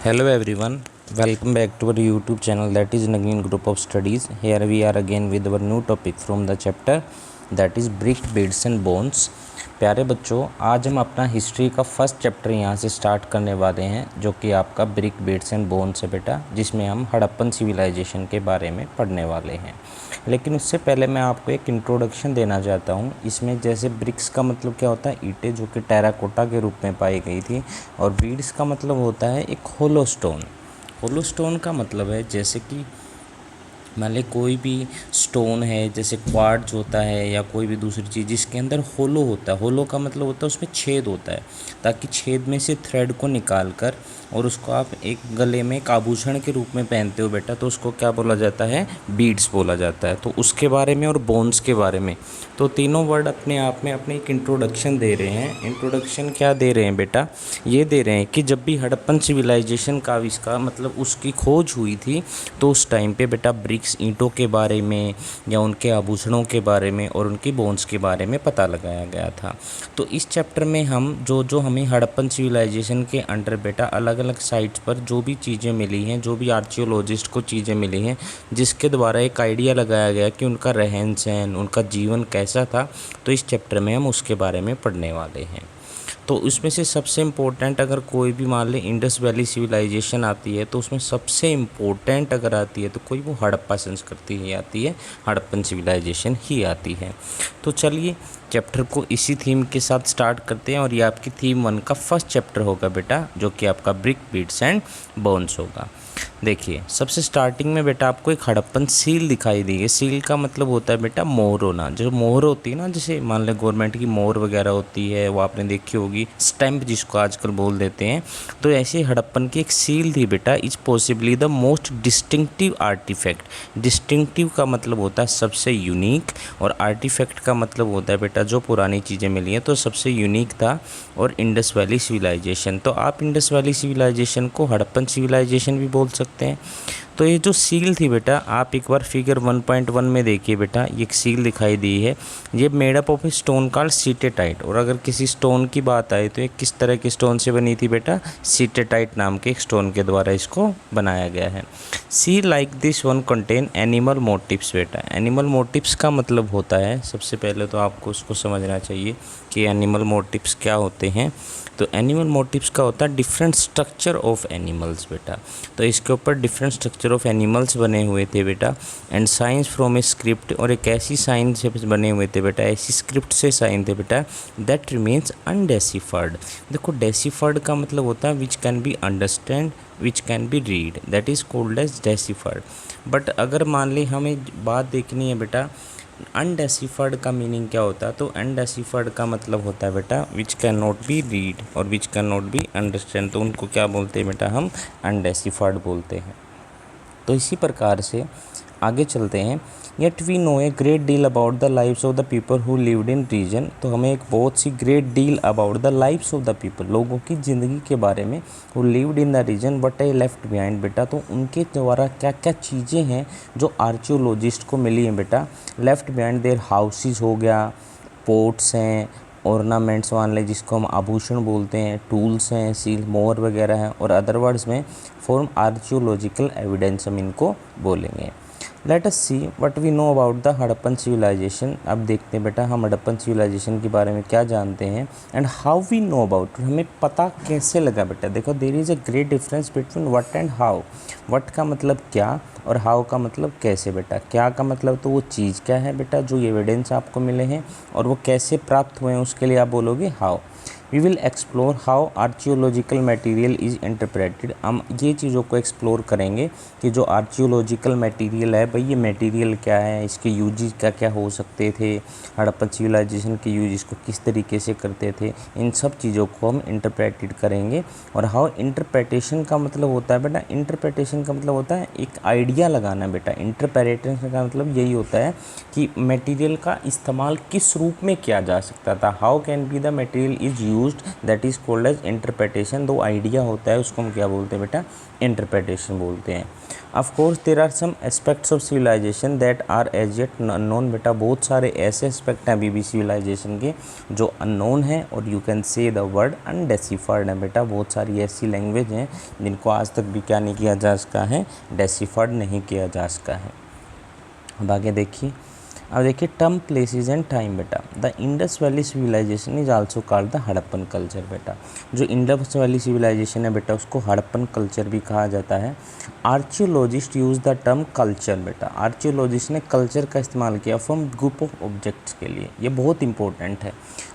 Hello everyone, welcome back to our YouTube channel that is Nagin Group of Studies. Here we are again with our new topic from the chapter that is Brick, Beads and Bones. प्यारे बच्चों, आज हम अपना history का first chapter यहाँ से start करने वाले हैं जो कि आपका ब्रिक, बीड्स एंड बोन्स है बेटा, जिसमें हम हड़प्पन सिविलाइजेशन के बारे में पढ़ने वाले हैं। लेकिन उससे पहले मैं आपको एक इंट्रोडक्शन देना चाहता हूँ। इसमें जैसे ब्रिक्स का मतलब क्या होता है, ईंटें जो कि टेराकोटा के रूप में पाई गई थी, और बीड्स का मतलब होता है एक होलो स्टोन। होलो स्टोन का मतलब है जैसे कि मान ली कोई भी स्टोन है, जैसे क्वार्ट्ज होता है या कोई भी दूसरी चीज़ जिसके अंदर होलो होता है। होलो का मतलब होता है उसमें छेद होता है, ताकि छेद में से थ्रेड को निकाल कर और उसको आप एक गले में एक आभूषण के रूप में पहनते हो बेटा, तो उसको क्या बोला जाता है, बीड्स बोला जाता है। तो उसके बारे में और बोन्स के बारे में तो तीनों वर्ड अपने आप में अपने एक इंट्रोडक्शन दे रहे हैं। इंट्रोडक्शन क्या दे रहे हैं बेटा, ये दे रहे हैं कि जब भी हड़प्पन सिविलाइजेशन का आविष्कार मतलब उसकी खोज हुई थी, तो उस टाइम पे बेटा ब्रिक्स, ईंटों के बारे में या उनके आभूषणों के बारे में और उनकी बोन्स के बारे में पता लगाया गया था। तो इस चैप्टर में हम जो हमें हड़प्पन सिविलाइजेशन के अंडर बेटा अलग अलग साइट्स पर जो भी चीज़ें मिली हैं, जो भी आर्कियोलॉजिस्ट को चीज़ें मिली हैं, जिसके द्वारा एक आइडिया लगाया गया कि उनका रहन सहन, उनका जीवन कैसा था, तो इस चैप्टर में हम उसके बारे में पढ़ने वाले हैं। तो उसमें से सबसे इम्पोर्टेंट अगर कोई भी मान ले इंडस वैली सिविलाइजेशन आती है, तो उसमें सबसे इम्पोर्टेंट अगर आती है तो कोई वो हड़प्पा संस्कृति ही आती है, हड़प्पन सिविलाइजेशन ही आती है। तो चलिए चैप्टर को इसी थीम के साथ स्टार्ट करते हैं, और ये आपकी थीम 1 का फर्स्ट चैप्टर होगा बेटा, जो कि आपका ब्रिक, बीड्स एंड बोन्स होगा। देखिए सबसे स्टार्टिंग में बेटा आपको एक हड़प्पन सील दिखाई दी है। सील का मतलब होता है बेटा मोहर होना। जो मोहर होती है ना, जैसे मान लें गवर्नमेंट की मोहर वगैरह होती है, वो आपने देखी होगी, स्टैंप जिसको आजकल बोल देते हैं। तो ऐसे हड़प्पन की एक सील थी बेटा, is possibly the most distinctive artifact. Distinctive का मतलब होता है सबसे यूनिक, और आर्टिफैक्ट का मतलब होता है बेटा जो पुरानी चीज़ें मिली हैं, तो सबसे यूनिक था और इंडस वैली सिविलाइजेशन। तो आप इंडस वैली सिविलाइजेशन को हड़प्पन सिविलाइजेशन भी बोल सकते हैं। तो ये जो सील थी बेटा, आप एक बार फिगर 1.1 में देखिए बेटा, ये एक सील दिखाई दी है। ये made up of a stone called steatite. और अगर किसी स्टोन की बात आए तो ये किस तरह के स्टोन से बनी थी बेटा, सीटेटाइट नाम के एक स्टोन के द्वारा इसको बनाया गया है। See like this one contain animal motifs बेटा। एनिमल मोटिव्स का मतलब होता है, सबसे पहले तो आपको उसको समझना चाहिए कि एनिमल मोटिव्स क्या होते हैं। तो एनिमल मोटिव्स का होता है डिफरेंट स्ट्रक्चर ऑफ एनिमल्स बेटा। तो इसके ऊपर डिफरेंट स्ट्रक्चर ऑफ एनिमल्स बने हुए थे बेटा, and science from A script, और एक ऐसी साइन से बने हुए थे बेटा, ऐसी स्क्रिप्ट से साइन थे बेटा, दैट रिमेन्स अनडेसिफर्ड। देखो डेसिफर्ड का मतलब होता है which can be understand, which can be read, that is called as deciphered. But अगर मान ली हमें बात देखनी है बेटा अनडेसिफर्ड का मीनिंग क्या होता है, तो अनडेसिफर्ड का मतलब होता है बेटा which can not be read और which can not be understand. तो उनको क्या बोलते हैं बेटा, हम अनडेसिफर्ड बोलते हैं। तो इसी प्रकार से आगे चलते हैं। Yet we know a great deal about the lives of the people who lived in region. तो हमें एक बहुत सी great deal about the lives of the people, लोगों की ज़िंदगी के बारे में, who lived in the region but a left behind बेटा। तो उनके द्वारा क्या क्या चीज़ें हैं जो आर्कियोलॉजिस्ट को मिली हैं बेटा, लेफ्ट बिहाइंड देयर हाउसेस हो गया, पोर्ट्स हैं, ऑर्नामेंट्स मान लें जिसको हम आभूषण बोलते हैं, टूल्स हैं, सील, मोहर वगैरह हैं, और अदर वर्ड्स में फॉर्म आर्कियोलॉजिकल एविडेंस हम इनको बोलेंगे। Let us see what we know about the Harappan civilization. अब देखते हैं बेटा हम हड़प्पन सिविलाइजेशन के बारे में क्या जानते हैं, and how we know about, हमें पता कैसे लगा बेटा। देखो there is a great difference between what and how. What का मतलब क्या और हाउ का मतलब कैसे बेटा। क्या का मतलब तो वो चीज़ क्या है बेटा जो एविडेंस आपको मिले हैं, और वो कैसे प्राप्त हुए हैं उसके लिए आप बोलोगे how. We will explore how archaeological material is interpreted. हम ये चीज़ों को एक्सप्लोर करेंगे कि जो आर्कियोलॉजिकल मटेरियल है भाई, ये मटेरियल क्या है, इसके यूजेस क्या क्या हो सकते थे, हड़प्पन सिविलाइजेशन के यूज इसको किस तरीके से करते थे, इन सब चीज़ों को हम इंटरप्रेटेड करेंगे। और हाउ इंटरप्रेटेशन का मतलब होता है बेटा, इंटरप्रेटेशन का मतलब होता है एक आइडिया लगाना बेटा। इंटरप्रेटेशन का मतलब यही होता है कि मटेरियल का इस्तेमाल किस रूप में किया जा सकता था, how can be the material is used that is called as interpretation. दो आइडिया होता है उसको हम क्या बोलते हैं बेटा, इंटरप्रिटेशन बोलते हैं। Of course there are some aspects of civilization that are as yet unknown. बेटा बहुत सारे ऐसे एस्पेक्ट हैं अभी भी सिविलाइजेशन के जो अननोन हैं, और you can say the word undeciphered है। बेटा बहुत सारी ऐसी लैंग्वेज हैं जिनको आज तक भी क्या नहीं किया जा सका है, डेसिफर्ड नहीं किया जा सका है। अब आगे देखिए, अब देखिए टर्म प्लेसेस एंड टाइम। बेटा the Indus valley civilization is also called the Harappan culture. बेटा जो इंडस वैली सिविलाइजेशन है बेटा उसको हड़प्पन कल्चर भी कहा जाता है। Archaeologist use the term culture. बेटा आर्कियोलॉजिस्ट ने कल्चर का इस्तेमाल किया फ्रॉम ग्रुप ऑफ ऑब्जेक्ट्स के लिए। ये बहुत इंपॉर्टेंट है।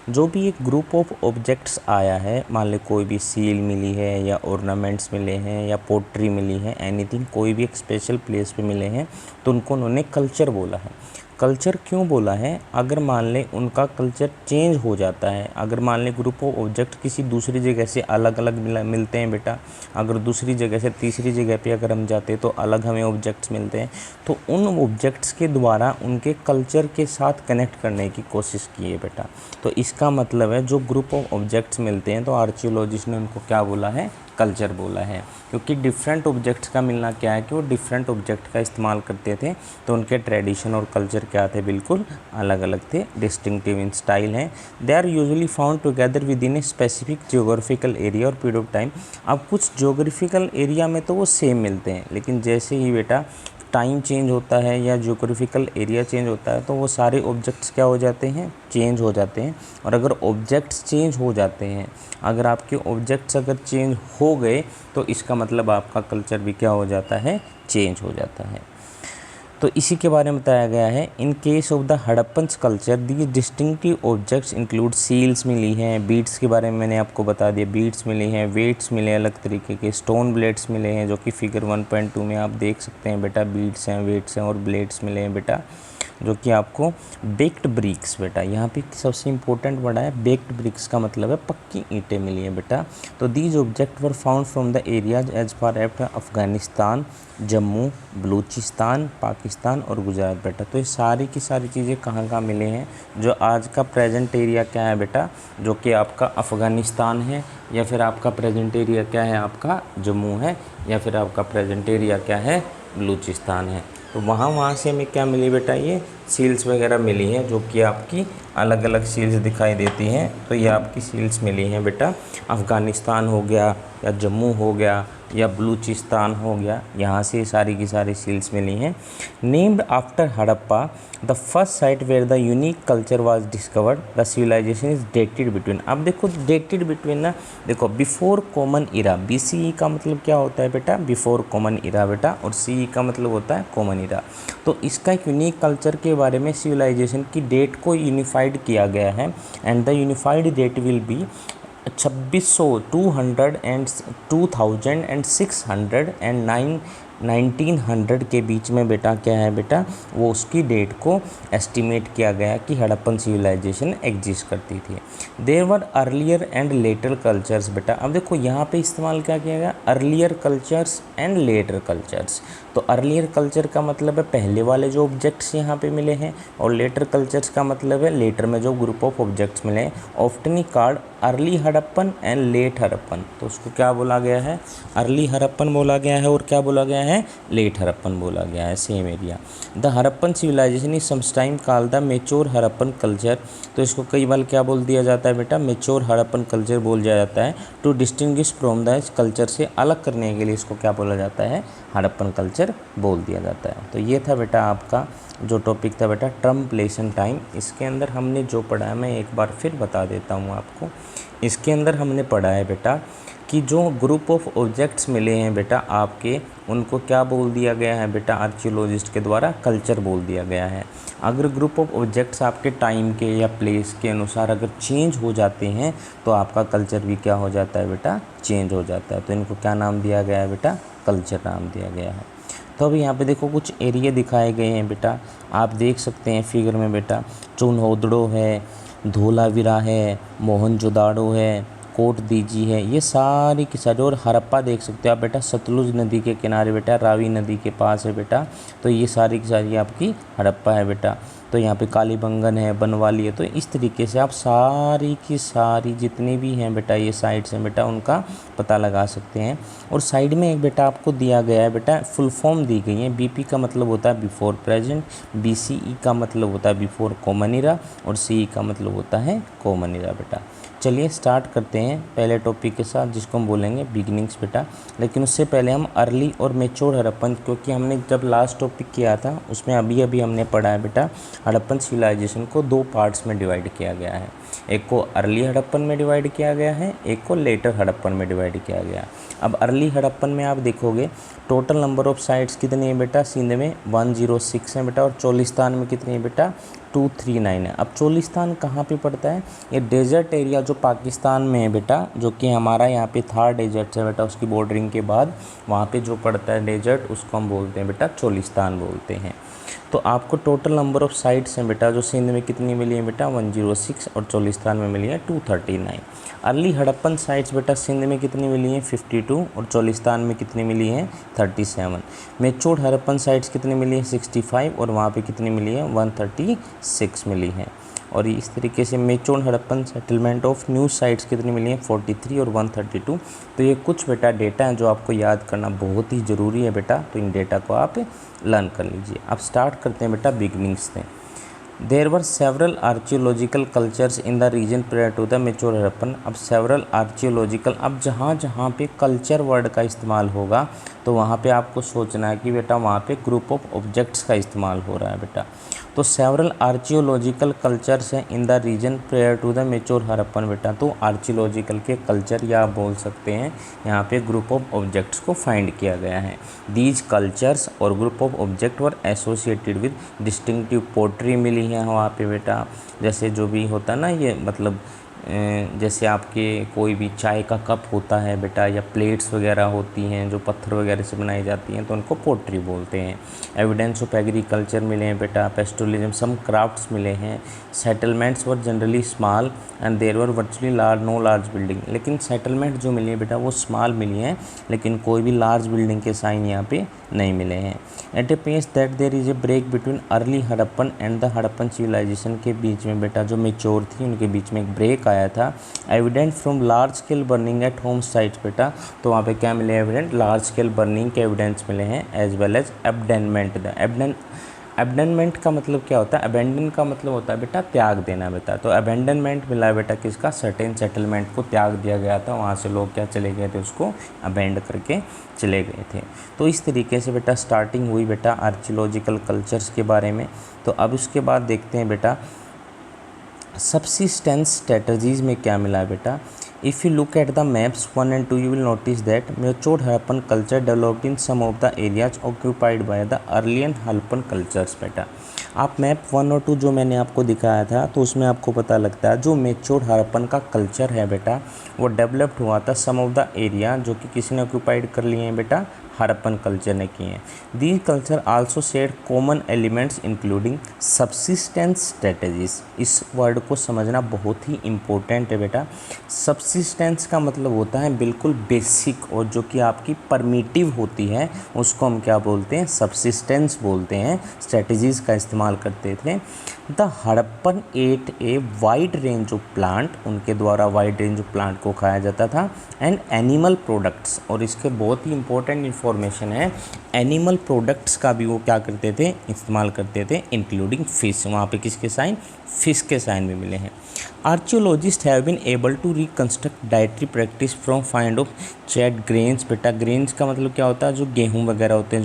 जो भी एक ग्रुप ऑफ ऑब्जेक्ट्स आया है, मान लो कोई भी सील मिली है या ऑर्नामेंट्स मिले हैं या पोट्री मिली है, एनीथिंग, कोई भी एक स्पेशल प्लेस पे मिले हैं, तो उनको उन्होंने कल्चर बोला है। कल्चर क्यों बोला है? अगर मान लें उनका कल्चर चेंज हो जाता है, अगर मान लें ग्रुप ऑफ ऑब्जेक्ट किसी दूसरी जगह से अलग अलग मिलते हैं बेटा, अगर दूसरी जगह से तीसरी जगह पे अगर हम जाते हैं तो अलग हमें ऑब्जेक्ट्स मिलते हैं, तो उन ऑब्जेक्ट्स के द्वारा उनके कल्चर के साथ कनेक्ट करने की कोशिश की है बेटा। तो इसका मतलब है जो ग्रुप ऑफ ऑब्जेक्ट्स मिलते हैं तो आर्कियोलॉजिस्ट ने उनको क्या बोला है, कल्चर बोला है। क्योंकि डिफरेंट ऑब्जेक्ट्स का मिलना क्या है कि वो डिफरेंट ऑब्जेक्ट का इस्तेमाल करते थे, तो उनके ट्रेडिशन और कल्चर क्या थे, बिल्कुल अलग अलग थे, डिस्टिंक्टिव इन स्टाइल हैं। They are usually found together with in a specific geographical area और पीरियड ऑफ टाइम। अब कुछ जियोग्राफिकल एरिया में तो वो सेम मिलते हैं, लेकिन जैसे ही बेटा टाइम चेंज होता है या जियोग्राफिकल एरिया चेंज होता है तो वो सारे ऑब्जेक्ट्स क्या हो जाते हैं, चेंज हो जाते हैं। और अगर ऑब्जेक्ट्स चेंज हो जाते हैं, अगर आपके ऑब्जेक्ट्स अगर चेंज हो गए तो इसका मतलब आपका कल्चर भी क्या हो जाता है, चेंज हो जाता है। तो इसी के बारे में बताया गया है। In case of the Harappans culture the distinctive objects include seals मिली हैं, बीड्स के बारे में मैंने आपको बता दिया, बीड्स मिली हैं, वेट्स मिले अलग तरीके के, स्टोन ब्लेड्स मिले हैं जो कि फिगर 1.2 में आप देख सकते हैं बेटा, बीड्स हैं, वेट्स हैं और ब्लेड्स मिले हैं बेटा, जो कि आपको बेक्ड ब्रिक्स। बेटा यहाँ पे सबसे इंपॉर्टेंट वर्ड है बेक्ड ब्रिक्स, का मतलब है पक्की ईंटें मिली हैं बेटा। तो these object were found from the areas as far aft Afghanistan, Jammu, Baluchistan, Pakistan और गुजरात। बेटा तो ये सारी की सारी चीज़ें कहाँ कहाँ मिले हैं, जो आज का प्रेजेंट एरिया क्या है बेटा, जो कि आपका अफ़गानिस्तान है, या फिर आपका प्रेजेंट एरिया क्या है, आपका जम्मू है, या फिर आपका प्रेजेंट एरिया क्या है, बलूचिस्तान है। तो वहाँ से हमें क्या मिली बेटा, ये सील्स वगैरह मिली हैं जो कि आपकी अलग अलग सील्स दिखाई देती हैं। तो ये आपकी सील्स मिली हैं बेटा, अफ़गानिस्तान हो गया या जम्मू हो गया या बलूचिस्तान हो गया, यहाँ से सारी की सारी सील्स मिली हैं। Named after Harappa the first site where the unique culture was discovered, the civilization is dated between. अब देखो डेटेड बिटवीन ना, देखो बिफोर कॉमन इरा, BCE का मतलब क्या होता है बेटा, बिफोर कॉमन इरा बेटा, और CE का मतलब होता है कॉमन इरा। तो इसका एक यूनिक कल्चर के बारे में सिविलाइजेशन की डेट को यूनिफाइड किया गया है, and the unified date will be 2600, 200 and 2000 and 600 and 1900 के बीच में बेटा क्या है बेटा, वो उसकी डेट को एस्टिमेट किया गया कि हड़प्पन सिविलाइजेशन एग्जिस्ट करती थी। There were earlier and later cultures. बेटा अब देखो यहाँ पे इस्तेमाल क्या किया गया, earlier cultures and later cultures. तो अर्लियर कल्चर का मतलब है पहले वाले जो ऑब्जेक्ट्स यहाँ पे मिले हैं, और लेटर कल्चर्स का मतलब है लेटर में जो ग्रुप ऑफ ऑब्जेक्ट्स मिले हैं। Often called early Harappan and late Harappan, तो उसको क्या बोला गया है, अर्ली हड़प्पन बोला गया है, और क्या बोला गया है, लेट हड़प्पन बोला गया है, same area. The Harappan civilization is sometime called the mature Harappan culture. तो इसको कई बार क्या बोल दिया जाता है बेटा, मेच्योर हड़प्पन कल्चर बोल दिया जाता है। To distinguish from the culture, से अलग करने के लिए इसको क्या बोला जाता है, हड़प्पन कल्चर बोल दिया जाता है। तो ये था बेटा आपका जो टॉपिक था बेटा, टर्म प्लेस एंड टाइम। इसके अंदर हमने जो पढ़ा है मैं एक बार फिर बता देता हूँ आपको। इसके अंदर हमने पढ़ा है बेटा कि जो ग्रुप ऑफ ऑब्जेक्ट्स मिले हैं बेटा आपके, उनको क्या बोल दिया गया है बेटा, आर्कियोलॉजिस्ट के द्वारा कल्चर बोल दिया गया है। अगर ग्रुप ऑफ ऑब्जेक्ट्स आपके टाइम के या प्लेस के अनुसार अगर चेंज हो जाते हैं तो आपका कल्चर भी क्या हो जाता है बेटा, चेंज हो जाता है। तो इनको क्या नाम दिया गया है बेटा, कल्चर नाम दिया गया है। तो अभी यहाँ पे देखो कुछ एरिया दिखाए गए हैं बेटा, आप देख सकते हैं फिगर में बेटा, चुनहोदड़ो है, धोलावीरा है, मोहनजोदाड़ो है, कोट दीजी है, ये सारी की सारी। और हड़प्पा देख सकते हो आप बेटा, सतलुज नदी के किनारे बेटा, रावी नदी के पास है बेटा। तो ये सारी की सारी आपकी हड़प्पा है बेटा। तो यहाँ पे कालीबंगन है, बनवाली है। तो इस तरीके से आप सारी की सारी जितनी भी हैं बेटा ये साइट्स हैं बेटा, उनका पता लगा सकते हैं। और साइड में एक बेटा आपको दिया गया है बेटा, फुल फॉर्म दी गई है। बीपी का मतलब होता है बिफोर प्रेजेंट, बीसीई का मतलब होता है बिफोर कॉमन इरा, और सीई का मतलब होता है कॉमन इरा बेटा। चलिए स्टार्ट करते हैं पहले टॉपिक के साथ, जिसको हम बोलेंगे बिगिनिंग्स बेटा। लेकिन उससे पहले हम अर्ली और मेच्योर हड़प्पन, क्योंकि हमने जब लास्ट टॉपिक किया था उसमें अभी हमने पढ़ा है बेटा, हड़प्पन सिविलाइजेशन को 2 पार्ट्स में डिवाइड किया गया है। एक को अर्ली हड़प्पन में डिवाइड किया गया है, एक को लेटर हड़प्पन में डिवाइड किया गया। अब अर्ली हड़प्पन में आप देखोगे टोटल नंबर ऑफ साइट्स कितनी है बेटा, सिंध में 106 है बेटा, और चोलिस्तान में कितनी है बेटा, 239 है। अब चोलिस्तान कहाँ पे पड़ता है, ये डेजर्ट एरिया जो पाकिस्तान में है बेटा, जो कि हमारा यहाँ पे थार डेजर्ट है बेटा, उसकी बॉर्डरिंग के बाद वहाँ पे जो पड़ता है डेजर्ट, उसको हम बोलते हैं बेटा चोलिस्तान बोलते हैं। तो आपको टोटल नंबर ऑफ साइट्स हैं बेटा जो सिंध में कितनी मिली है बेटा, 106, और चोलिस्तान में मिली है 239। अर्ली हड़प्पन साइट्स बेटा सिंध में कितनी मिली हैं, 52, और चोलिस्तान में कितनी मिली हैं, 37। मेच्योर हड़प्पन साइट्स कितनी मिली है, 65, और वहाँ पे कितनी मिली है, 136 मिली है। और इस तरीके से mature Harappan settlement of new sites कितनी मिली हैं, 43 और 132। तो ये कुछ बेटा डेटा हैं जो आपको याद करना बहुत ही ज़रूरी है बेटा, तो इन डेटा को आप लर्न कर लीजिए। अब स्टार्ट करते हैं बेटा बिगनिंग्स से। There were several archaeological cultures in the region prior to the mature Harappan. अब सेवरल आर्चियोलॉजिकल, अब जहाँ जहाँ पे कल्चर वर्ड का इस्तेमाल होगा तो वहाँ पे आपको सोचना है कि बेटा वहाँ पे ग्रुप ऑफ ऑब्जेक्ट्स का इस्तेमाल हो रहा है बेटा। तो सेवरल आर्चियोलॉजिकल कल्चर्स हैं in the region prior to the mature Harappan बेटा। तो आर्चियोलॉजिकल के कल्चर या आप बोल सकते हैं यहाँ पे ग्रुप ऑफ ऑब्जेक्ट्स को फाइंड किया गया है। दीज कल्चर्स और group of object were associated with distinctive pottery मिली है वहाँ पे बेटा। जैसे जो भी होता है ना, ये मतलब जैसे आपके कोई भी चाय का कप होता है बेटा, या प्लेट्स वगैरह होती हैं जो पत्थर वगैरह से बनाई जाती हैं, तो उनको पोट्री बोलते हैं। एविडेंस ऑफ एग्रीकल्चर मिले हैं बेटा, पेस्टोरलिज्म, सम क्राफ्ट्स मिले हैं। Settlements were generally small and there were virtually no large building. लेकिन सेटलमेंट जो मिली है बेटा वो स्मॉल मिली हैं, लेकिन कोई भी लार्ज बिल्डिंग के साइन यहाँ पे नहीं मिले हैं। At a pace that there is a break between early Harappan and the Harappan civilization के बीच में बेटा जो मेच्योर थी उनके बीच में एक ब्रेक आया था। Evident from large scale burning at home sites बेटा, तो वहाँ पे क्या मिले एविडेंट, लार्ज स्केल बर्निंग के एविडेंस मिले हैं, एज वेल एज एबडेनमेंट। द एबडेनमेंट का मतलब क्या होता है, अबेंडन का मतलब होता है बेटा त्याग देना बेटा। तो अबेंडनमेंट मिला है बेटा किसका, सर्टेन सेटलमेंट को त्याग दिया गया था, वहाँ से लोग क्या चले गए थे, उसको अबेंड करके चले गए थे। तो इस तरीके से बेटा स्टार्टिंग हुई बेटा आर्कियोलॉजिकल कल्चर्स के बारे में। तो अब उसके बाद देखते हैं बेटा सबसिस्टेंस स्ट्रेटजीज में क्या मिला है बेटा। If you look at the maps 1 and 2 you will notice that mature Harappan culture developed in some of the areas occupied by the earlier Harappan cultures बेटा। आप मैप 1 और 2 जो मैंने आपको दिखाया था तो उसमें आपको पता लगता है जो मेच्योर हड़प्पन का कल्चर है बेटा वो डेवलप्ड हुआ था सम ऑफ द एरिया जो कि किसी ने ऑक्यूपाइड कर लिए हैं बेटा, हड़प्पन कल्चर ने किए हैं। These culture also share common elements including subsistence strategies. इस वर्ड को समझना बहुत ही इम्पोर्टेंट है बेटा। सबसिस्टेंस का मतलब होता है बिल्कुल बेसिक, और जो कि आपकी परमिटिव होती है उसको हम क्या बोलते हैं, सबसिस्टेंस बोलते हैं। स्ट्रेटजीज का इस्तेमाल करते थे। The Harappan at a wide range of plant, उनके द्वारा वाइड रेंज ऑफ प्लांट को खाया जाता था, एंड एनिमल प्रोडक्ट्स, और इसके बहुत ही इंपॉर्टेंट इन्फॉर्मेशन है, एनिमल प्रोडक्ट्स का भी वो क्या करते थे, इस्तेमाल करते थे, इंक्लूडिंग फिश। वहाँ पे किसके साइन, फिश के साइन भी मिले हैं। Archaeologist have been able to reconstruct dietary practice from find of charred grains बेटा। ग्रेन्स का मतलब क्या होता है, जो गेहूँ वगैरह होते हैं,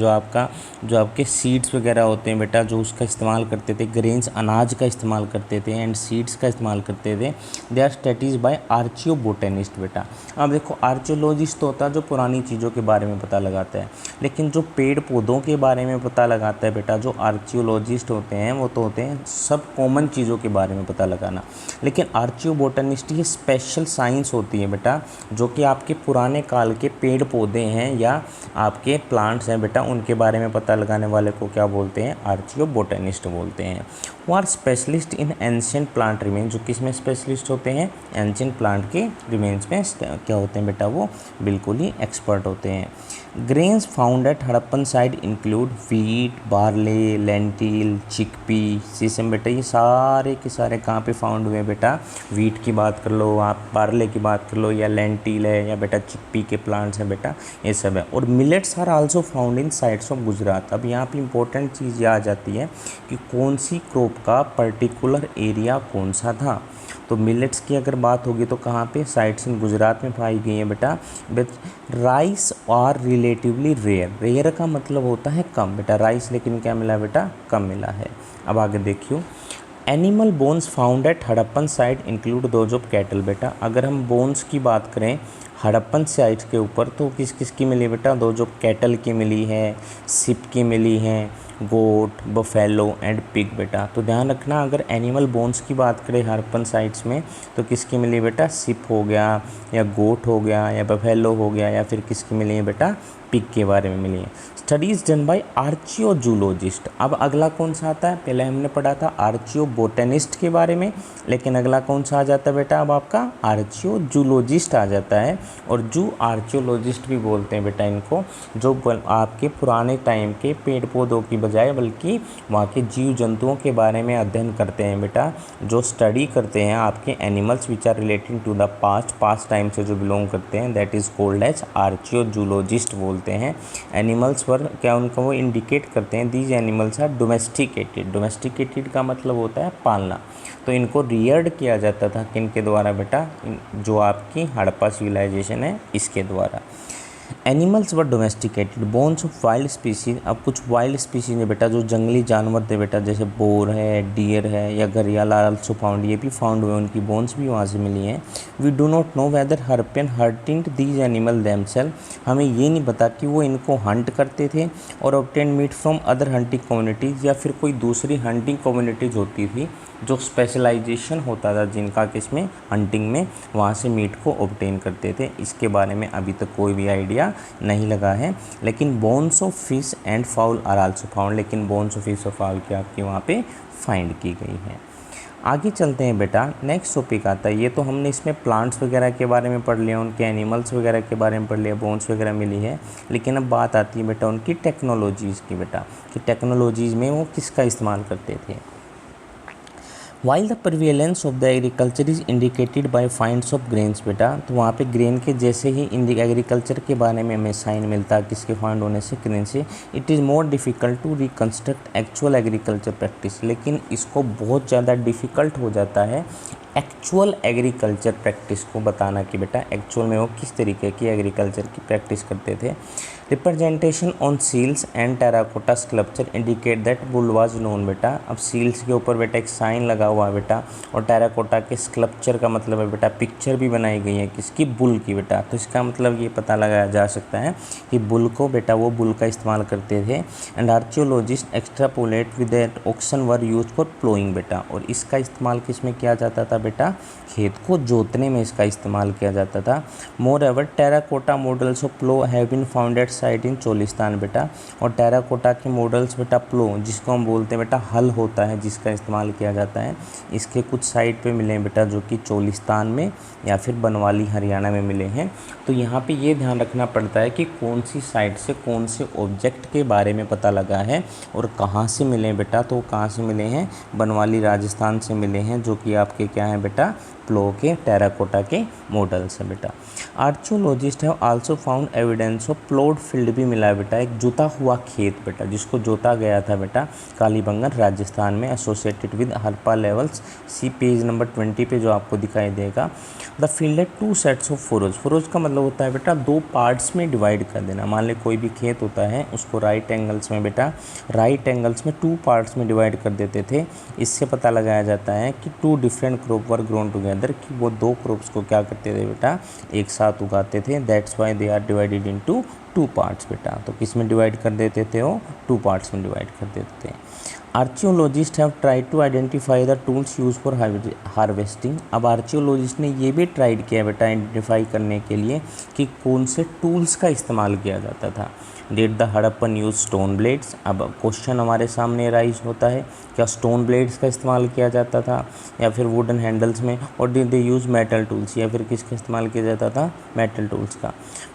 जो आपके सीड्स वगैरह होते हैं बेटा, जो उसका इस्तेमाल करते थे। ग्रेन्स अनाज का इस्तेमाल करते थे, एंड सीड्स का इस्तेमाल करते थे। दे आर स्टडीज बाय आर्चियोबोटेनिस्ट बेटा। अब देखो आर्कियोलॉजिस्ट तो होता है जो पुरानी चीज़ों के बारे में पता लगाता है, लेकिन जो पेड़ पौधों के बारे में पता लगाता है बेटा, जो आर्कियोलॉजिस्ट होते हैं वो तो होते हैं सब कॉमन चीज़ों चीज़ों के बारे में पता लगाना। लेकिन आर्चियोबोटनिस्ट ये स्पेशल साइंस होती है बेटा, जो कि आपके पुराने काल के पेड़ पौधे हैं या आपके प्लांट्स हैं बेटा, उनके बारे में पता लगाने वाले को क्या बोलते हैं, आर्चियोबोटनिस्ट बोलते हैं। वो are specialist in ancient plant remains, जो किस में स्पेशलिस्ट होते हैं, एंशिएंट प्लांट के रिमेन्स में क्या होते हैं बेटा, वो बिल्कुल ही एक्सपर्ट होते हैं। Grains found at Harappan site include wheat, barley, lentil, chickpea, sesame बेटा, ये सारे के सारे कहाँ पे फाउंड हुए बेटा, वीट की बात कर लो आप, बार्ले की बात कर लो, या लेंटिल है, या बेटा चिकपी के प्लांट्स हैं बेटा, ये सब है। और millets are also found in sites of Gujarat. अब यहाँ पे इंपॉर्टेंट चीज़ यह आ जाती है कि कौन सी क्रॉप का पर्टिकुलर एरिया कौन सा था। तो मिलेट्स की अगर बात होगी तो कहाँ पे, साइट्स इन गुजरात में पाई गई हैं बेटा। Rice are relatively rare, rare का मतलब होता है कम बेटा, राइस लेकिन क्या मिला बेटा, कम मिला है। अब आगे देखियो, animal bones found at Harappan site include those of cattle बेटा। अगर हम बोन्स की बात करें हड़प्पन साइट के ऊपर तो किस किस की मिली बेटा, दो जो कैटल की मिली है, सिप की मिली है, गोट, बफेलो एंड पिग बेटा। तो ध्यान रखना, अगर एनिमल बोन्स की बात करें हड़प्पन साइट्स में तो किसकी मिली बेटा, सिप हो गया, या गोट हो गया, या बफेलो हो गया, या फिर किसकी मिली है बेटा, पिग के बारे में मिली है। Studies done by archaeozoologist. अब अगला कौन सा आता है, पहले हमने पढ़ा था आर्चियोबोटनिस्ट के बारे में, लेकिन अगला कौन सा आ जाता है बेटा, अब आपका आर्चियोजूलॉजिस्ट आ जाता है। और जू आर्चियोलॉजिस्ट भी बोलते हैं बेटा इनको, जो आपके पुराने टाइम के पेड़ पौधों की बजाय बल्कि वहाँ के जीव जंतुओं के बारे में अध्ययन करते हैं बेटा, जो स्टडी करते हैं आपके animals which are relating to the past time से जो बिलोंग करते हैं, that is called as archaeozoologist बोलते हैं। एनिमल्स पर क्या उनका वो इंडिकेट करते हैं, these animals are domesticated. Domesticated का मतलब होता है पालना। तो इनको रियर्ड किया जाता था किनके द्वारा बेटा, जो आपकी हड़प्पा सिविलाइजेशन है इसके द्वारा। Animals were domesticated, bones of wild species. अब कुछ वाइल्ड स्पीसीज है बेटा, जो जंगली जानवर थे बेटा, जैसे बोर है, डियर है, या घड़ियाल आर आल्सो फाउंड, ये भी फाउंड हुए, उनकी बोन्स भी वहाँ से मिली हैं। We do not know whether Harappans herding these animal themselves, हमें ये नहीं पता कि वो इनको हंट करते थे और obtain meat from other hunting communities, या फिर कोई दूसरी हंटिंग कम्युनिटीज़ होती थी जो स्पेशलाइजेशन होता था जिनका किसमें, हंटिंग में, वहाँ से मीट को ऑब्टेन करते थे। इसके बारे में अभी तक कोई भी आइडिया नहीं लगा है। लेकिन bones of fish and fowl are also found, लेकिन बोन्स ऑफ फिश और फाउल की आपकी वहाँ पे फाइंड की गई है। आगे चलते हैं बेटा, नेक्स्ट टॉपिक आता है, ये तो हमने इसमें प्लांट्स वगैरह के बारे में पढ़ लिया, उनके एनिमल्स वगैरह के बारे में पढ़ लिया, बोन्स वगैरह मिली है। लेकिन अब बात आती है बेटा उनकी टेक्नोलॉजीज़ की बेटा, कि टेक्नोलॉजीज़ में वो किसका इस्तेमाल करते थे। While the prevalence of the agriculture is indicated by finds of grains बेटा, तो वहाँ पे ग्रेन के जैसे ही एग्रीकल्चर के बारे में हमें साइन मिलता है किसके फाइंड होने से, ग्रेन से। It is more difficult to reconstruct actual agriculture practice, लेकिन इसको बहुत ज़्यादा डिफ़िकल्ट हो जाता है एक्चुअल एग्रीकल्चर प्रैक्टिस को बताना कि बेटा एक्चुअल में वो किस तरीके की एग्रीकल्चर की प्रैक्टिस करते थे। Representation on seals and terracotta sculpture indicate that bull was known बेटा। अब सील्स के ऊपर बेटा एक साइन लगा हुआ है बेटा, और टेराकोटा के स्कल्पचर का मतलब है बेटा पिक्चर भी बनाई गई है किसकी, बुल की बेटा। तो इसका मतलब ये पता लगाया जा सकता है कि बुल को बेटा वो बुल का इस्तेमाल करते थे। And archaeologist extrapolate with that oxen were use for ploughing बेटा, और इसका इस्तेमाल किस में किया जाता था बेटा, खेत को जोतने में इसका इस्तेमाल किया जाता था। Moreover terracotta models of plough have been found at site in Cholistan बेटा, और टेराकोटा के मॉडल्स बेटा प्लो जिसको हम बोलते हैं बेटा हल होता है जिसका इस्तेमाल किया जाता है, इसके कुछ साइट पे मिले हैं बेटा, जो कि चोलिस्तान में या फिर बनवाली हरियाणा में मिले हैं। तो यहाँ पे ये ध्यान रखना पड़ता है कि कौन सी साइट से कौन से ऑब्जेक्ट के बारे में पता लगा है और कहाँ से मिले बेटा। तो कहाँ से मिले हैं, बनवाली राजस्थान से मिले हैं, जो कि आपके क्या हैं बेटा, प्लो के टेराकोटा के मॉडल्स है बेटा। Archaeologist have also found evidence of ploughed field भी मिला है बेटा, एक जुता हुआ खेत बेटा जिसको जोता गया था बेटा कालीबंगन राजस्थान में, associated with Harappa levels. See page number 20 पे जो आपको दिखाई देगा। द फील्ड है two sets of furrows, furrows का मतलब होता है बेटा दो पार्ट्स में डिवाइड कर देना। मान ले कोई भी खेत होता है उसको राइट एंगल्स में बेटा, राइट एंगल्स में टू पार्ट्स में डिवाइड कर देते थे। इससे पता लगाया जाता है कि two different crop were grown together, कि वो दो क्रॉप्स को क्या करते थे बेटा, एक साथ उगाते थे। That's why they are divided into two parts बेटा। तो किस में डिवाइड कर देते थे वो, टू पार्ट्स में डिवाइड कर देते थे। Archaeologist have tried to identify the tools use for harvesting. अब आर्चियोलॉजिस्ट ने ये भी ट्राइड किया बेटा आइडेंटिफाई करने के लिए कि कौन से टूल्स का इस्तेमाल किया जाता था। Did the Harappan use stone blades. अब क्वेश्चन हमारे सामने राइज होता है, क्या स्टोन ब्लेड्स का इस्तेमाल किया जाता था या फिर वुडन हैंडल्स में, और did they use metal tools, या फिर किसका इस्तेमाल किया जाता था, मेटल टूल्स का।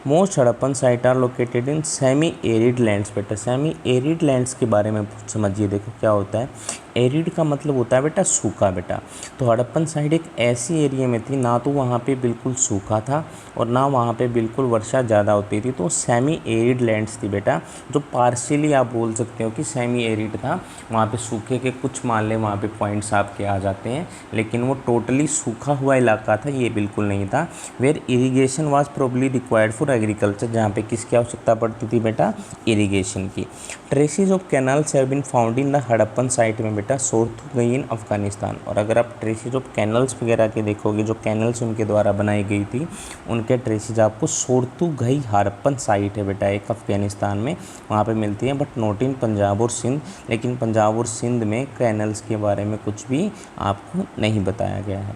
Most Harappan site are located in semi arid lands. बेटा सेमी एरिड लैंड्स के बारे में समझिए, देखो क्या होता है। एरिड का मतलब होता है बेटा सूखा बेटा। तो हड़प्पन साइट एक ऐसी एरिया में थी, ना तो वहाँ पे बिल्कुल सूखा था और ना वहाँ पे बिल्कुल वर्षा ज़्यादा होती थी, तो सेमी एरिड लैंड्स थी बेटा, जो पार्शियली आप बोल सकते हो कि सेमी एरिड था। वहाँ पे सूखे के कुछ मान ले वहाँ पे पॉइंट्स आपके आ जाते हैं, लेकिन वो टोटली सूखा हुआ इलाका था, ये बिल्कुल नहीं था। Where irrigation was probably required for agriculture, जहाँ पे किसकी आवश्यकता पड़ती थी बेटा, इरीगेशन की। Traces of canals have been found in the Harappan site में बेटा सोरथुगई इन अफगानिस्तान। और अगर आप ट्रेसेस ऑफ कैनल्स वगैरह के देखोगे, जो कैनल्स उनके द्वारा बनाई गई थी, उनके ट्रेसेस आपको सोरथुगई हड़प्पन साइट है बेटा एक अफगानिस्तान में, वहाँ पे मिलती है, बट नॉट इन पंजाब और सिंध। लेकिन पंजाब और सिंध में कैनल्स के बारे में कुछ भी आपको नहीं बताया गया है।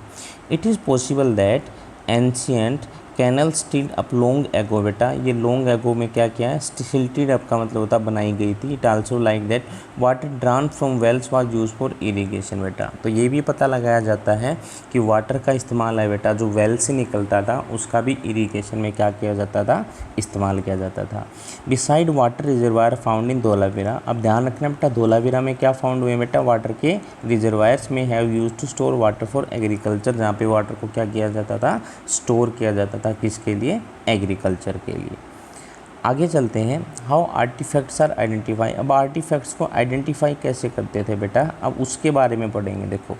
It is possible that ancient canal silted up long ago बेटा, ये लॉन्ग एगो में क्या किया है, स्टिल्टेड अप का मतलब होता बनाई गई थी। It also like that water drawn from wells was use for irrigation बेटा। तो ये भी पता लगाया जाता है कि वाटर का इस्तेमाल है बेटा, जो वेल से निकलता था उसका भी इरीगेशन में क्या किया जाता था, इस्तेमाल किया जाता था। Beside water reservoir found in Dholavira. अब ध्यान रखना बेटा, धोलावीरा में क्या फाउंड हुए बेटा, वाटर के रिजर्वायर्स में have use to store water for agriculture, जहाँ पे वाटर को क्या किया जाता था, स्टोर किया जाता था, किसके लिए, एग्रीकल्चर के लिए। आगे चलते हैं, हाउ आर्टिफैक्ट्स आर आइडेंटिफाई। अब आर्टिफैक्ट्स को आइडेंटिफाई कैसे करते थे बेटा, अब उसके बारे में पढ़ेंगे। देखो,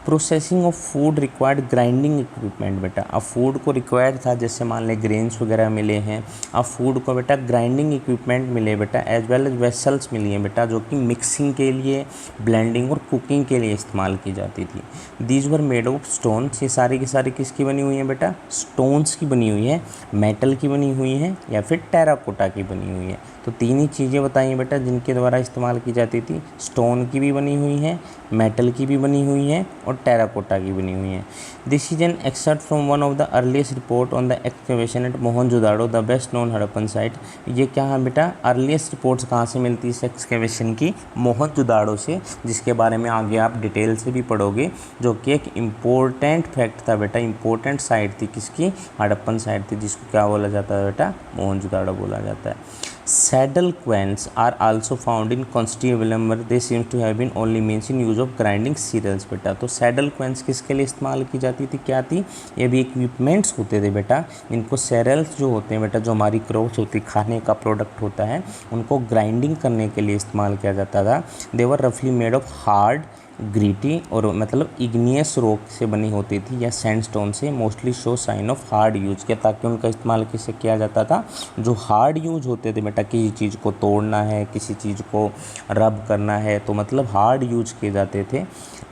processing of food required grinding equipment बेटा। अब फूड को रिक्वायर्ड था, जैसे मान लें ग्रेन्स वगैरह मिले हैं, अब फूड को बेटा ग्राइंडिंग इक्विपमेंट मिले बेटा, एज वेल एज वेसल्स मिली हैं बेटा, जो कि मिक्सिंग के लिए, ब्लेंडिंग और कुकिंग के लिए इस्तेमाल की जाती थी। These were made of stones. ये सारी की सारी किसकी बनी हुई हैं बेटा, स्टोन्स की बनी हुई है, मेटल की बनी हुई है या फिर टेराकोटा की बनी हुई है। तो तीन ही चीज़ें बताई बेटा जिनके द्वारा इस्तेमाल की जाती थी, स्टोन की भी बनी हुई है, मेटल की भी बनी हुई है और टेराकोटा की बनी हुई है। This is an extract from one of the earliest report on the excavation at Mohenjodaro, the best known Harappan site. ये क्या है बेटा, अर्लीस्ट रिपोर्ट्स कहाँ से मिलती है इस एक्सकवेशन की, मोहनजोदाड़ो से, जिसके बारे में आगे आप डिटेल से भी पढ़ोगे, जो कि एक इम्पोर्टेंट फैक्ट था बेटा, इंपॉर्टेंट साइट थी किसकी, हड़प्पन साइट थी, जिसको क्या बोला जाता है बेटा, मोहनजोदाड़ो बोला जाता है। Saddle quains are also found in considerable number. They seem to have been only means in use of grinding cereals बेटा। तो सैडल क्वेंस किसके लिए इस्तेमाल की जाती थी, क्या थी, ये भी इक्विपमेंट्स होते थे बेटा, इनको सेरेल्स जो होते हैं बेटा, जो हमारी क्रॉप्स होती है, खाने का प्रोडक्ट होता है, उनको ग्राइंडिंग करने के लिए इस्तेमाल किया जाता था। दे वर रफली मेड ऑफ हार्ड ग्रीटी और मतलब इग्नियस रॉक से बनी होती थी या सैंडस्टोन से, mostly show sign of hard use किया, ताकि उनका इस्तेमाल किससे किया जाता था, जो हार्ड यूज होते थे बेटा, किसी चीज़ को तोड़ना है, किसी चीज़ को रब करना है, तो मतलब हार्ड यूज किए जाते थे।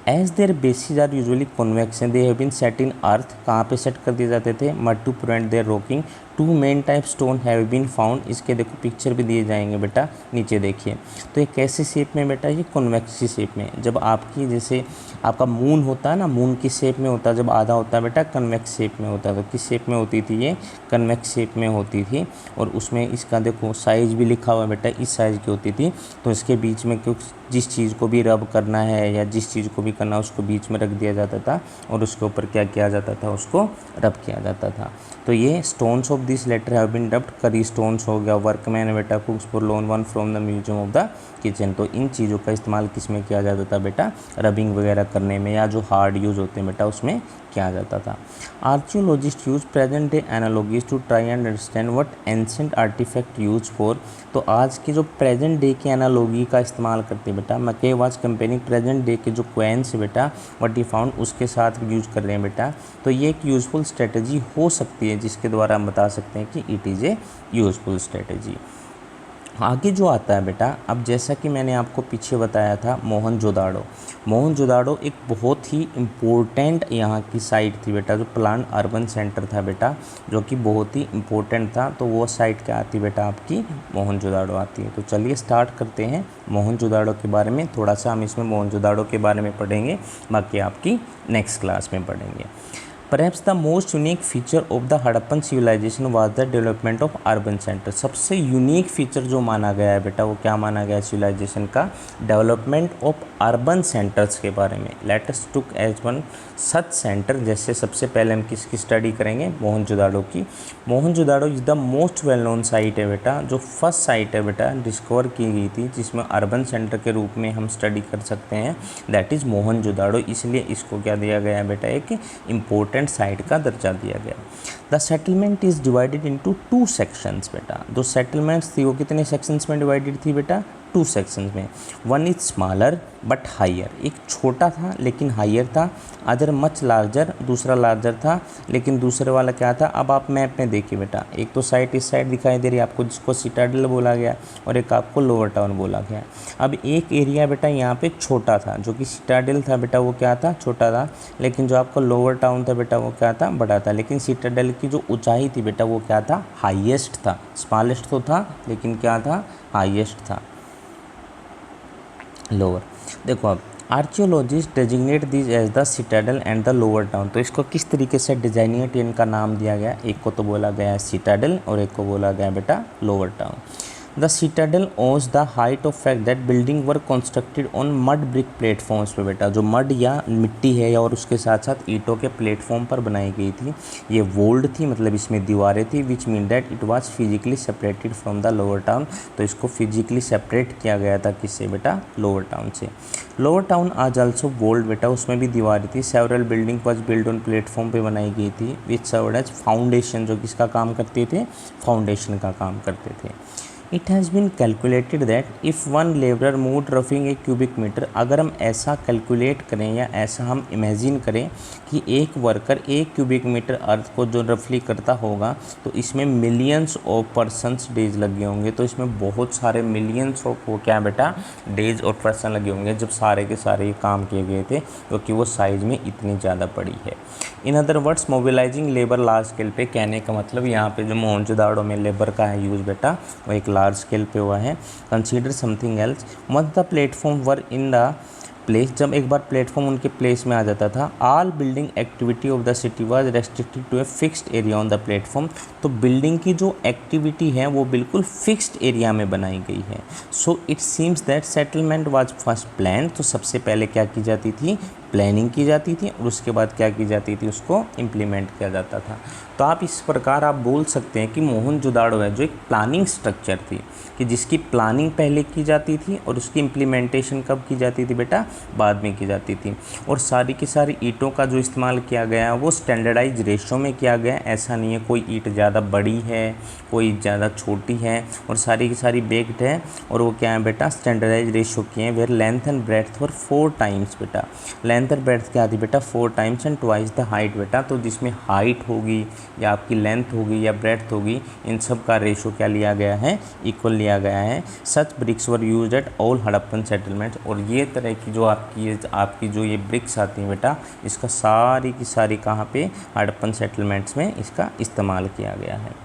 As their bases are usually convex they have been set in earth, कहाँ पे सेट कर दिए जाते थे, mud to prevent their rocking. Two main type stone have been found, इसके देखो पिक्चर भी दिए जाएंगे बेटा, नीचे देखिए। तो ये कैसे शेप में बेटा, ये कॉन्वेक्स शेप में, जब आपकी जैसे आपका मून होता है ना, मून की शेप में होता है, जब आधा होता है बेटा कन्वेक्स शेप में होता है। तो किस शेप में होती थी ये, कन्वेक्स शेप में होती थी, और उसमें इसका देखो साइज भी लिखा हुआ है बेटा, इस साइज़ की होती थी। तो इसके बीच में क्यों, जिस चीज़ को भी रब करना है या जिस चीज़ को भी करना है उसको बीच में रख दिया जाता था और उसके ऊपर क्या किया जाता था, उसको रब किया जाता था। तो ये stones of this latter have been rubbed, curry stones हो गया, वर्कमैन बेटा, cooks for loan one from the museum of the kitchen. तो इन चीज़ों का इस्तेमाल किस में किया जाता था बेटा, रबिंग वगैरह करने में, या जो हार्ड यूज़ होते हैं बेटा उसमें किया जाता था। Archaeologist use present day analogies to try and understand what ancient artifact use for. तो आज की जो प्रेजेंट डे की एनालॉजी का इस्तेमाल करते हैं बेटा, मैके वाज कंपेयरिंग प्रेजेंट डे के जो क्वेंस है बेटा, व्हाट ही फाउंड, उसके साथ यूज कर रहे हैं बेटा। तो ये एक यूज़फुल स्ट्रेटजी हो सकती है जिसके द्वारा हम बता सकते हैं कि it is A useful strategy. आगे जो आता है बेटा, अब जैसा कि मैंने आपको पीछे बताया था मोहनजोदाड़ो। मोहनजोदाड़ो एक बहुत ही इम्पोर्टेंट यहाँ की साइट थी बेटा, जो प्लान अर्बन सेंटर था बेटा, जो कि बहुत ही इम्पोर्टेंट था। तो वो साइट क्या आती है बेटा, आपकी मोहनजोदाड़ो आती है। तो चलिए स्टार्ट करते हैं मोहनजोदाड़ो के बारे में। थोड़ा सा हम इसमें मोहनजोदाड़ो के बारे में पढ़ेंगे, बाकी आपकी नेक्स्ट क्लास में पढ़ेंगे। Perhaps the most unique feature of the Harappan civilization was the development of urban center। सबसे यूनिक फीचर जो माना गया है बेटा, वो क्या माना गया है सिविलाइजेशन का, डेवलपमेंट ऑफ अर्बन सेंटर्स के बारे में। लेट अस टुक एज वन सच सेंटर। जैसे सबसे पहले हम किसकी स्टडी करेंगे, मोहनजोदाड़ो की। Mohenjodaro is the most well known site है बेटा, जो फर्स्ट साइट है बेटा डिस्कवर की गई थी, जिसमें अर्बन सेंटर के रूप में हम स्टडी कर सकते हैं, दैट इज़ मोहनजोदाड़ो। इसलिए इसको क्या दिया गया है बेटा, एक इम्पोर्टेंट साइट का दर्जा दिया गया। The settlement is divided into 2 sections बेटा। जो सेटलमेंट्स थी वो कितने सेक्शंस में डिवाइडेड थी बेटा, 2 सेक्शंस में। One is smaller but higher, एक छोटा था लेकिन हायर था। अदर मच लार्जर, दूसरा लार्जर था लेकिन दूसरे वाला क्या था। अब आप मैप में देखिए बेटा, एक तो साइट इस साइड दिखाई दे रही है आपको, जिसको सिटाडेल बोला गया, और एक आपको लोअर टाउन बोला गया। अब एक एरिया बेटा यहाँ पे छोटा था, जो कि सिटाडेल था बेटा, वो क्या था, छोटा था। लेकिन जो आपका लोअर टाउन था बेटा, वो क्या था, बड़ा था। लेकिन सिटाडेल की जो ऊंचाई थी बेटा, वो क्या था, हाईएस्ट था। स्मॉलेस्ट तो था लेकिन क्या था, हाईएस्ट था, लोअर। देखो अब archaeologist designate this as the citadel and the lower town. तो इसको किस तरीके से डिजाइनेट इनका नाम दिया गया, एक को तो बोला गया है सिटाडेल और एक को बोला गया बेटा लोअर टाउन। द सिटाडेल ओज the height of fact that building were constructed on mud brick platforms पे बेटा, जो मड या मिट्टी है और उसके साथ साथ ईंटों के प्लेटफॉर्म पर बनाई गई थी। ये वोल्ड थी, मतलब इसमें दीवारें थी, which mean that it was physically separated from the lower town. तो इसको फिजिकली सेपरेट किया गया था किससे बेटा, लोअर टाउन से। लोअर टाउन आज ऑल्सो वोल्ड बेटा, उसमें भी दीवारें थी। Several building was build on platform पे बनाई गई थी, विच सर्व्ड एज फाउंडेशन, जो किसका काम करते थे, फाउंडेशन का काम करते थे। It has been calculated that if one labourer moved रफिंग ए क्यूबिक मीटर, अगर हम ऐसा कैलकुलेट करें या ऐसा हम इमेजिन करें कि एक वर्कर 1 क्यूबिक मीटर अर्थ को जो रफली करता होगा, तो इसमें मिलियंस ऑफ पर्सनस डेज लगे होंगे। तो इसमें बहुत सारे मिलियंस ऑफ वो क्या बेटा, डेज और पर्सन लगे होंगे, जब सारे के सारे ये काम किए गए थे, क्योंकि वो साइज़ में इतनी ज़्यादा बड़ी है। In other words mobilising labour large scale पे, कहने का मतलब यहाँ पे जो मोहनजोदाड़ो में लेबर का है यूज़ बेटा, वो एक लार्ज स्केल पे हुआ है। Consider something else, once the platform were in the place, जब एक बार प्लेटफॉर्म उनके प्लेस में आ जाता था, all building activity of the city was restricted to a fixed area on the platform. तो बिल्डिंग की जो एक्टिविटी है वो बिल्कुल फिक्स्ड एरिया में बनाई गई है। So it seems that settlement was first plan. तो सबसे पहले क्या की जाती थी, प्लानिंग की जाती थी, और उसके बाद क्या की जाती थी, उसको इम्प्लीमेंट किया जाता था। तो आप इस प्रकार आप बोल सकते हैं कि मोहनजोदाड़ो है जो एक प्लानिंग स्ट्रक्चर थी, कि जिसकी प्लानिंग पहले की जाती थी और उसकी इम्प्लीमेंटेशन कब की जाती थी बेटा, बाद में की जाती थी। और सारी की सारी ईंटों का जो इस्तेमाल किया गया वो स्टैंडर्डाइज रेशो में किया गया। ऐसा नहीं है कोई ईंट ज़्यादा बड़ी है, कोई ज़्यादा छोटी है, और सारी की सारी बेक्ड है। और वो क्या है बेटा, स्टैंडर्डाइज रेशो किए हैं। Where length and breadth for 4 times बेटा, लेंथ और ब्रेड्थ क्या आती बेटा, 4 times and twice the height बेटा। तो जिसमें हाइट होगी या आपकी लेंथ होगी या ब्रेड्थ होगी, इन सब का रेशो क्या लिया गया है, इक्वल लिया गया है। Such bricks were used at all Harappan settlements. और ये तरह की जो आपकी जो ये ब्रिक्स आती हैं बेटा, इसका सारी की सारी कहाँ पे, हड़प्पन सेटलमेंट्स में इसका इस्तेमाल किया गया है।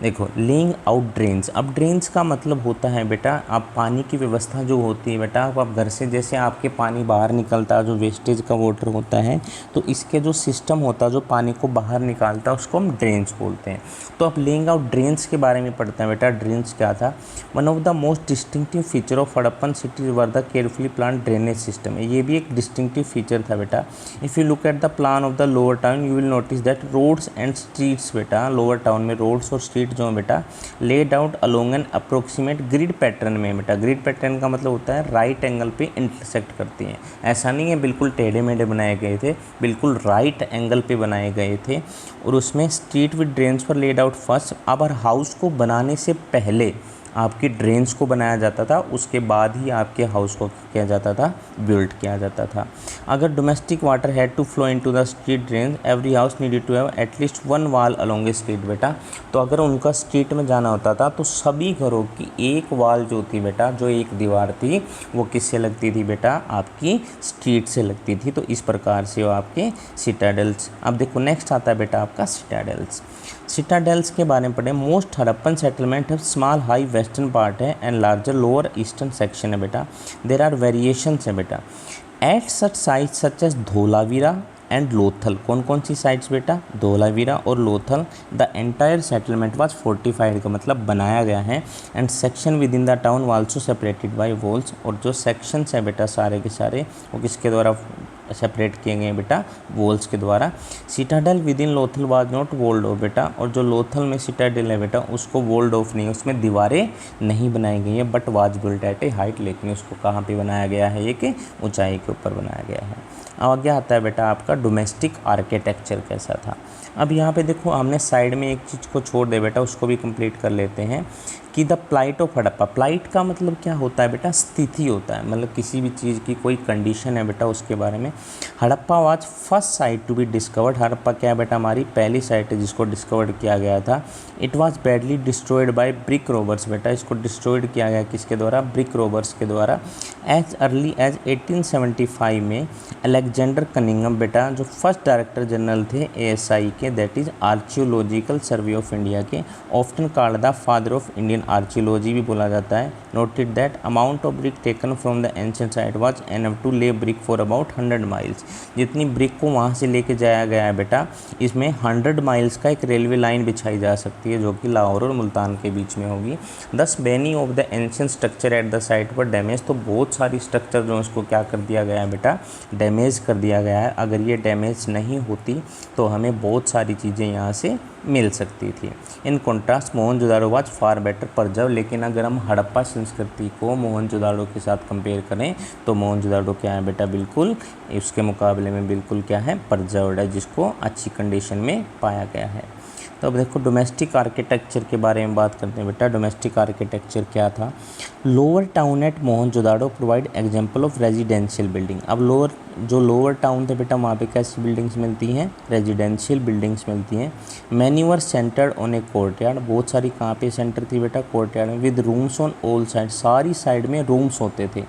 देखो लेइंग आउट ड्रेन्स। अब ड्रेन्स का मतलब होता है बेटा, आप पानी की व्यवस्था जो होती है बेटा, आप घर से जैसे आपके पानी बाहर निकलता है, जो वेस्टेज का वाटर होता है, तो इसके जो सिस्टम होता है जो पानी को बाहर निकालता है, उसको हम ड्रेन्स बोलते हैं। तो आप लेइंग आउट ड्रेन्स के बारे में पढ़ते हैं बेटा। ड्रेन्स क्या था, one of the most distinctive feature of Harappan cities were the carefully plan drainage system. ये भी एक डिस्टिंक्टिव फीचर था बेटा। If you look at the plan of the lower town, you will notice that roads and streets बेटा, lower town में roads और street जो है बेटा, laid out along an approximate grid pattern में बेटा। ग्रिड पैटर्न का मतलब होता है राइट एंगल पे इंटरसेक्ट करती हैं। ऐसा नहीं है बिल्कुल टेढ़े मेढ़े बनाए गए थे, बिल्कुल राइट एंगल पे बनाए गए थे। और उसमें स्ट्रीट विद ड्रेन्स पर लेड आउट फर्स्ट। अब हर हाउस को बनाने से पहले आपकी ड्रेन्स को बनाया जाता था, उसके बाद ही आपके हाउस को किया जाता था, बिल्ड किया जाता था। अगर domestic water had to flow into the street drain, every house needed to have at least one wall along a street बेटा। तो अगर उनका स्ट्रीट में जाना होता था तो सभी घरों की एक वॉल जो थी बेटा, जो एक दीवार थी, वो किससे लगती थी बेटा, आपकी स्ट्रीट से लगती थी। तो इस प्रकार से वो आपके सिटाडेल्स। अब देखो नेक्स्ट आता है बेटा आपका सिटाडेल्स। सिटाडेल्स के बारे में पढ़ें। मोस्ट हड़प्पन सेटलमेंट है स्मॉल हाई वेस्टर्न पार्ट है and larger lower eastern section है बेटा। देर आर वेरिएशंस है बेटा at such sites such as Dholavira and Lothal. कौन कौन सी साइट्स बेटा, धोलावीरा और Lothal. The entire settlement was fortified, का मतलब बनाया गया है। And section within the town also separated by walls. और जो सेक्शंस है बेटा सारे के सारे वो किसके द्वारा सेपरेट किए गए हैं बेटा, वॉल्स के द्वारा। Citadel within Lothal was not walled off बेटा। और जो लोथल में सिटाडेल है बेटा उसको वॉल्ड ऑफ नहीं, उसमें दीवारें नहीं बनाई गई हैं, but was built at A height. लेकिन उसको कहाँ पे बनाया गया है, एक ऊंचाई के ऊपर बनाया गया है। अब आगे आता है बेटा आपका डोमेस्टिक आर्किटेक्चर कैसा था। अब यहाँ पे देखो हमने साइड में एक चीज़ को छोड़ दे बेटा, उसको भी कंप्लीट कर लेते हैं कि the plight of Harappa. Plight का मतलब क्या होता है बेटा, स्थिति होता है, मतलब किसी भी चीज़ की कोई कंडीशन है बेटा उसके बारे में। Harappa was first site to be discovered. Harappa क्या है बेटा, हमारी पहली साइट है जिसको डिस्कवर्ड किया गया था। It was badly destroyed by brick robbers बेटा। इसको डिस्ट्रॉयड किया गया किसके द्वारा, ब्रिक रोबर्स के द्वारा। एज अर्ली एज 1875 में अलेक्जेंडर कनिंगम बेटा जो फर्स्ट डायरेक्टर जनरल थे ASI के, that is archaeological survey of India के, often called the father of Indian archaeology भी बोला जाता है, noted that amount of brick taken from the ancient site was enough to lay brick for about 100 miles. जितनी brick को वहाँ से लेके जाया गया है बेटा, इसमें 100 माइल्स का एक रेलवे लाइन बिछाई जा सकती है जो कि लाहौर और मुल्तान के बीच में होगी। दस many of the ancient structure at the site पर डैमेज। तो बहुत सारी स्ट्रक्चर जो उसको क्या कर दिया गया है बेटा, डैमेज कर दिया गया है। अगर ये डैमेज नहीं होती तो हमें बहुत सारी चीज़ें यहाँ से मिल सकती थी। In contrast Mohenjodaro was far better preserve. लेकिन अगर हम हड़प्पा संस्कृति को मोहनजोदाड़ो के साथ कंपेयर करें तो मोहनजोदाड़ो क्या है बेटा, बिल्कुल उसके मुकाबले में बिल्कुल क्या है, प्रिजर्व्ड है, जिसको अच्छी कंडीशन में पाया गया है। तो अब देखो डोमेस्टिक आर्किटेक्चर के बारे में बात करते हैं बेटा। डोमेस्टिक आर्किटेक्चर क्या था। Lower town eight Mohenjodaro provide example of residential building. अब लोअर टाउन थे बेटा, वहाँ पे कैसी बिल्डिंग्स मिलती हैं, रेजिडेंशियल बिल्डिंग्स मिलती हैं। Many were centred on A courtyard. बहुत सारी कहाँ पे सेंटर थी बेटा, कोर्टयार्ड में। With rooms on all side, सारी साइड में रूम्स होते थे।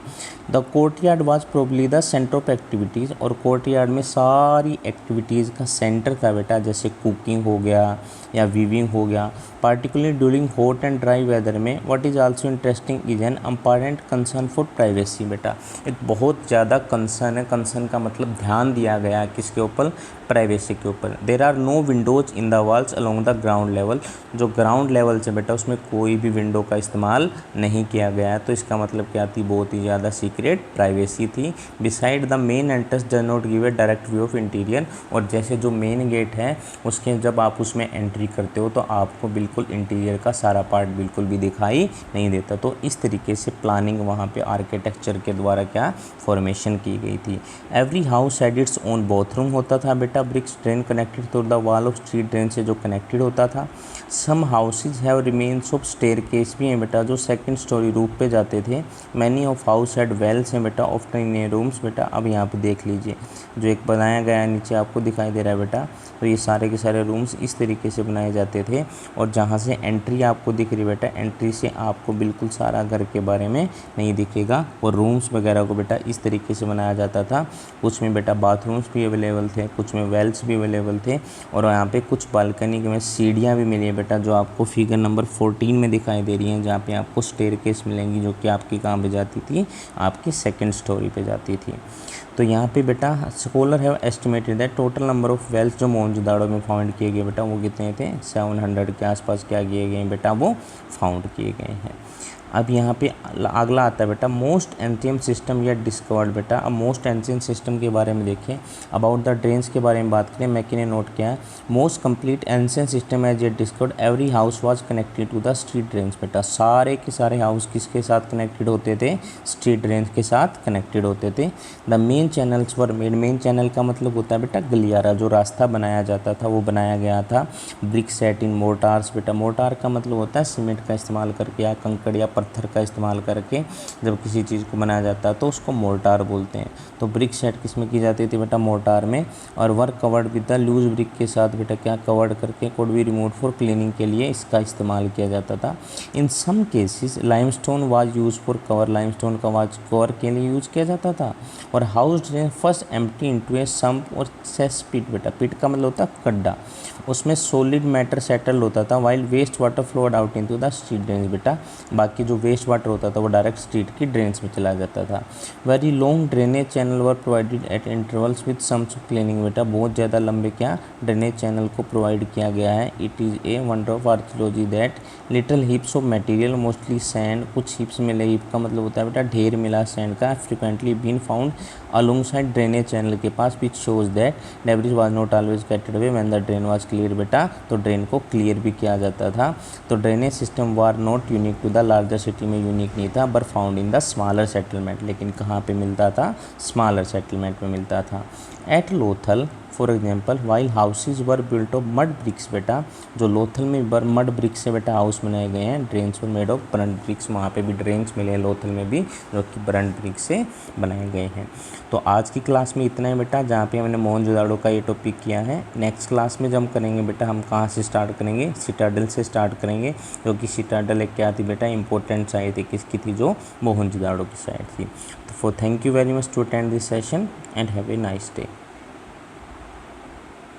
The courtyard was probably the centre of activities. और कोर्टयार्ड में सारी एक्टिविटीज़ का सेंटर था बेटा, जैसे कुकिंग हो गया या वीविंग हो गया, particularly during hot and dry weather में। What is also interesting is an important concern for privacy बेटा। एक बहुत ज़्यादा कंसर्न है, कंसर्न का मतलब ध्यान दिया गया है किसके ऊपर, प्राइवेसी के ऊपर। There are no windows in the walls along the ground level. जो ग्राउंड लेवल से बेटा उसमें कोई भी विंडो का इस्तेमाल नहीं किया गया है। तो इसका मतलब क्या थी, बहुत ही ज़्यादा सीक्रेट प्राइवेसी थी। Beside the main entrance does not give a direct view of interior. और जैसे जो मेन गेट है उसके जब आप उसमें एंट्री करते हो तो आपको बिल्कुल इंटीरियर का सारा पार्ट बिल्कुल भी दिखाई नहीं देता। तो इस तरीके से प्लानिंग वहाँ पे आर्किटेक्चर के द्वारा क्या फॉर्मेशन की गई थी। Every house had its own bathroom होता था बेटा। Bricks drain connected to the wall of street drain से जो कनेक्टेड होता था। Some houses have remains of staircase भी हैं बेटा, जो सेकंड स्टोरी रूफ पे जाते थे। Many of house had wells हैं बेटा, ऑफ्टन इन रूम्स बेटा। अब यहाँ पे देख लीजिए जो एक बनाया गया है नीचे आपको दिखाई दे रहा है बेटा, तो ये सारे के सारे रूम्स इस तरीके से बनाए जाते थे। और जहाँ से एंट्री आपको दिख रही बेटा, एंट्री से आपको बिल्कुल सारा घर के बारे में नहीं दिखेगा। और रूम्स वगैरह को बेटा इस तरीके से बनाया जाता था। कुछ में बेटा बाथरूम्स भी अवेलेबल थे, कुछ में वेल्स भी अवेलेबल थे। और यहाँ पे कुछ बालकनी में सीढ़ियाँ भी मिली है बेटा, जो आपको फिगर नंबर 14 में दिखाई दे रही हैं, जहाँ पे आपको स्टेयरकेस मिलेंगी, जो कि आपकी कहाँ पे जाती थी, आपकी सेकंड स्टोरी पे जाती थी। तो यहाँ पे बेटा scholar have estimated that total number of wells जो मोहनजोदाड़ो में फाउंड किए गए बेटा वो कितने थे, 700 के आसपास क्या किए गए बेटा, वो फाउंड किए गए हैं। अब यहाँ पे अगला आता है बेटा मोस्ट एंशिएंट सिस्टम या डिस्कवर्ड। बेटा अब मोस्ट एंशिएंट सिस्टम के बारे में देखें, अबाउट द ड्रेन्स के बारे में बात करें। मैकी ने नोट किया है most complete ancient system as yet discovered, every house was connected to the street drains. बेटा सारे के सारे हाउस किसके साथ कनेक्टेड होते थे, स्ट्रीट ड्रेन्स के साथ कनेक्टेड होते थे। The main channels were made, main channel का मतलब होता है बेटा गलियारा, जो रास्ता बनाया जाता था वो बनाया गया था ब्रिक सेट इन मोर्टार्स। बेटा मोर्टार का मतलब होता है सीमेंट का इस्तेमाल करके या कंकड़ या पत्थर का इस्तेमाल करके जब किसी चीज़ को बनाया जाता है तो उसको मोर्टार बोलते हैं। तो ब्रिक सेट किस में की जाती थी बेटा, मोर्टार में। और work covered with the loose brick के साथ बेटा क्या कवर्ड करके could be remove for cleaning के लिए इसका इस्तेमाल किया जाता था। In some cases limestone was use for cover, limestone का वाज कवर के लिए यूज किया जाता था। और house drain first empty into a sump और सेस पिट। बेटा पिट का मतलब होता है गड्ढा, उसमें सॉलिड मैटर सेटल होता था, while waste water flowed out into the street drains. बेटा बाकी जो वेस्ट वाटर होता था वो डायरेक्ट स्ट्रीट की ड्रेन्स में चला जाता था। Very long drainage channel were provided eight intervals with sums cleaning. बेटा बहुत ज़्यादा लंबे क्या ड्रेनेज चैनल को प्रोवाइड किया गया है। It is a wonder of archaeology that little heaps of material mostly sand, कुछ हीप्स मिले, हीप का मतलब होता है बेटा ढेर मिला सैंड का, frequently been found alongside drainage channel के पास, which shows that debris was not always gated away when the drain was clear. बेटा तो ड्रेन को क्लियर भी किया जाता था। तो drainage system were not unique to the larger city में यूनिक नहीं था, but found in the smaller settlement. लेकिन कहाँ पे मिलता था, स्मॉलर सेटलमेंट में मिलता था। At Lothal for example while houses were built of mud bricks. बेटा जो लोथल में मड ब्रिक्स से बेटा हाउस बनाए गए हैं, drains were made of burnt bricks, वहाँ पे भी ड्रेन्स मिले हैं लोथल में भी जो कि ब्रंट ब्रिक्स से बनाए गए हैं। तो आज की क्लास में इतना है बेटा, जहाँ पे हमने मोहनजोदाड़ो का ये टॉपिक किया है। नेक्स्ट क्लास में जब हम करेंगे बेटा, हम कहाँ से स्टार्ट करेंगे, सिटाडल से स्टार्ट करेंगे, जो कि सिटाडल एक क्या थी बेटा, इंपॉर्टेंट साइट थी, किसकी थी, जो मोहनजोदाड़ो की साइट थी। तो thank you very much to attend this session and have a nice day.